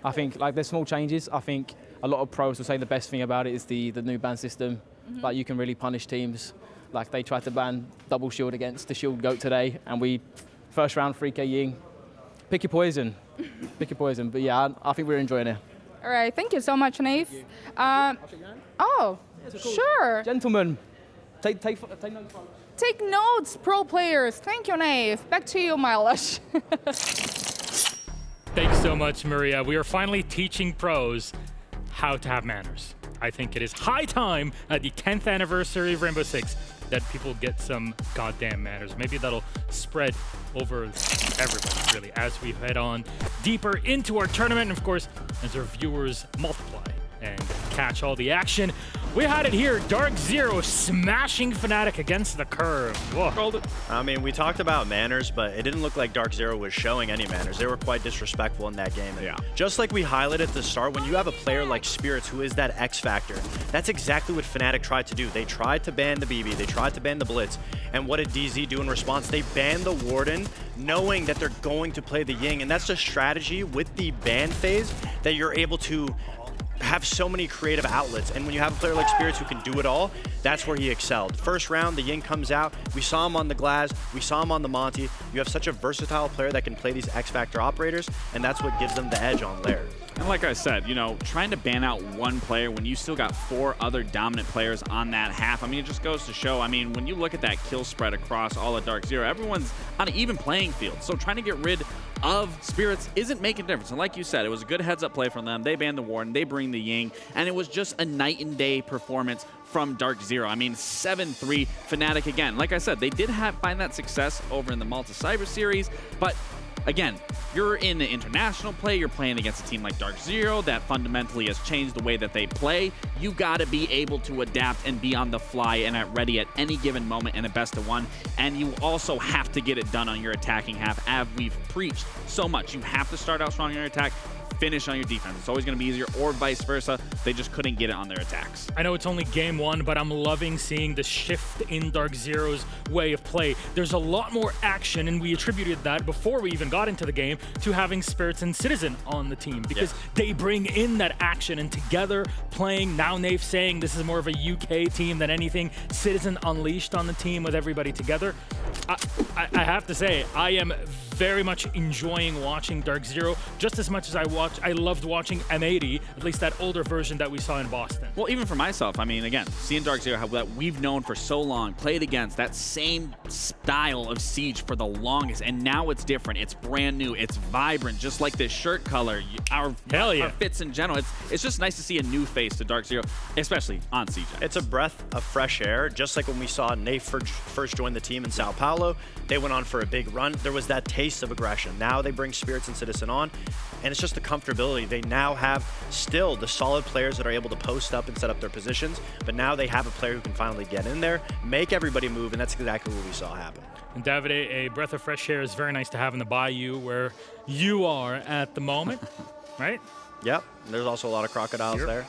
I think like there's small changes. I think a lot of pros will say the best thing about it is the new ban system. Like you can really punish teams. Like they tried to ban double shield against the shield goat today, and we first round 3K Ying. Pick your poison. Pick your poison. But yeah, I think we're enjoying it. All right, thank you so much, Nave. Oh, sure. Gentlemen, take notes. Take notes, pro players. Thank you, Nave. Back to you, Milosh. Thanks so much, Maria. We are finally teaching pros how to have manners. I think it is high time at the 10th anniversary of Rainbow Six that people get some goddamn manners. Maybe that'll spread over everybody, really, as we head on deeper into our tournament. And of course, as our viewers multiply and catch all the action. We had it here, DarkZero smashing FNATIC against the curve. Whoa. I mean, we talked about manners, but it didn't look like DarkZero was showing any manners. They were quite disrespectful in that game. And just like we highlighted at the start, when you have a player like Spirits who is that X factor, that's exactly what FNATIC tried to do. They tried to ban the BB, they tried to ban the Blitz, and what did DZ do in response? They banned the Warden, knowing that they're going to play the Ying, and that's the strategy with the ban phase that you're able to have so many creative outlets, and when you have a player like Spirits who can do it all, that's where he excelled. First round, the Ying comes out, we saw him on the Glaz, we saw him on the Monty. You have such a versatile player that can play these X-Factor operators, and that's what gives them the edge on Lair. And like I said, you know, trying to ban out one player when you still got 4 other dominant players on that half, I mean, it just goes to show, I mean, when you look at that kill spread across all of DarkZero, everyone's on an even playing field. So trying to get rid of Spirits isn't making a difference. And like you said, it was a good heads-up play from them. They banned the Warden, they bring the Ying, and it was just a night and day performance from DarkZero. I mean, 7-3 FNATIC again. Like I said, they did find that success over in the Malta Cyber Series, but again, you're in the international play, you're playing against a team like DarkZero that fundamentally has changed the way that they play. You gotta be able to adapt and be on the fly and ready at any given moment in a best of one. And you also have to get it done on your attacking half, as we've preached so much. You have to start out strong on your attack, finish on your defense. It's always going to be easier, or vice versa. They just couldn't get it on their attacks. I know it's only game 1, but I'm loving seeing the shift in DarkZero's way of play. There's a lot more action, and we attributed that before we even got into the game to having Spirits and Citizen on the team, because they bring in that action, and together playing, now Nave saying this is more of a UK team than anything, Citizen unleashed on the team with everybody together. I have to say, I am very much enjoying watching DarkZero just as much as I loved watching M80, at least that older version that we saw in Boston. Well, even for myself, I mean, again, seeing DarkZero, how that we've known for so long, played against that same style of Siege for the longest, and now it's different. It's brand new. It's vibrant, just like this shirt color, our fits in general. It's just nice to see a new face to DarkZero, especially on Siege. It's a breath of fresh air, just like when we saw Nate first join the team in Sao Paulo. They went on for a big run. There was that taste of aggression. Now they bring Spirits and Citizen on, and it's just the comfortability. They now have still the solid players that are able to post up and set up their positions, but now they have a player who can finally get in there, make everybody move, and that's exactly what we saw happen. And Davide, a breath of fresh air is very nice to have in the Bayou where you are at the moment, right? Yep, there's also a lot of crocodiles there.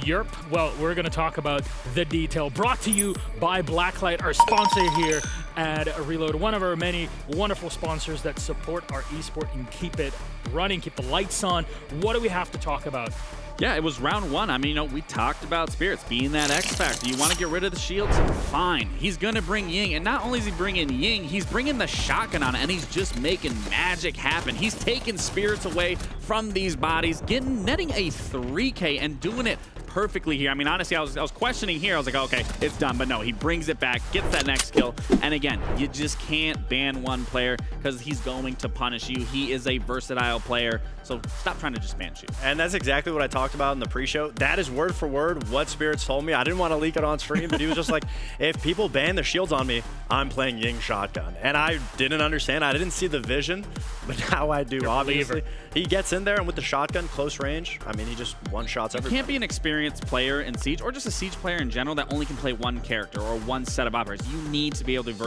Yerp. Well, we're going to talk about the detail. Brought to you by Blacklight, our sponsor here at Reload, one of our many wonderful sponsors that support our esport and keep it running, keep the lights on. What do we have to talk about? Yeah, it was round 1. I mean, you know, we talked about Spirits being that X factor. You want to get rid of the shields? Fine. He's going to bring Ying. And not only is he bringing Ying, he's bringing the shotgun on it, and he's just making magic happen. He's taking Spirits away from these bodies, netting a 3K and doing it perfectly here. I mean, honestly, I was questioning here. I was like, okay, it's done. But no, he brings it back, gets that next kill. And again, you just can't ban one player because he's going to punish you. He is a versatile player. So stop trying to just ban shoot. And that's exactly what I talked about in the pre-show. That is word for word what Spirits told me. I didn't want to leak it on stream, but he was just like, if people ban the shields on me, I'm playing Ying shotgun. And I didn't understand. I didn't see the vision, but now I do, obviously. He gets in there, and with the shotgun, close range, I mean, he just one-shots everybody. You can't be an experienced player in Siege, or just a Siege player in general that only can play one character or one set of operators. You need to be able to be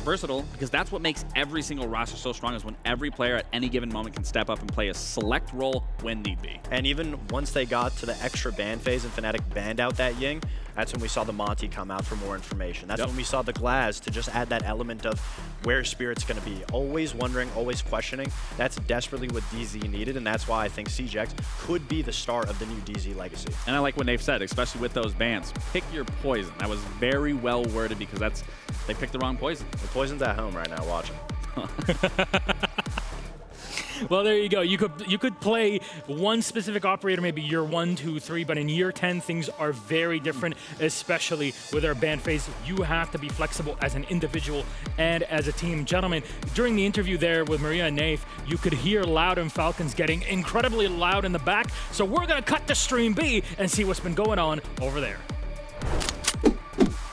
versatile, because that's what makes every single roster so strong, is when every player at any given moment can step up and play a select role when need be. And even once they got to the extra ban phase and FNATIC banned out that Ying, that's when we saw the Monty come out for more information. That's when we saw the Glaz to just add that element of where Spirit's going to be. Always wondering, always questioning. That's desperately what DZ needed, and that's why I think CJX could be the start of the new DZ legacy. And I like what Nave said, especially with those bans. Pick your poison. That was very well worded, because they picked the wrong poison. The poison's at home right now, watching. Well, there you go. You could play one specific operator, maybe year 1, 2, 3, but in year 10, things are very different, especially with our ban phase. You have to be flexible as an individual and as a team. Gentlemen, during the interview there with Maria and Naif, you could hear Loud and Falcons getting incredibly loud in the back. So we're going to cut to Stream B and see what's been going on over there.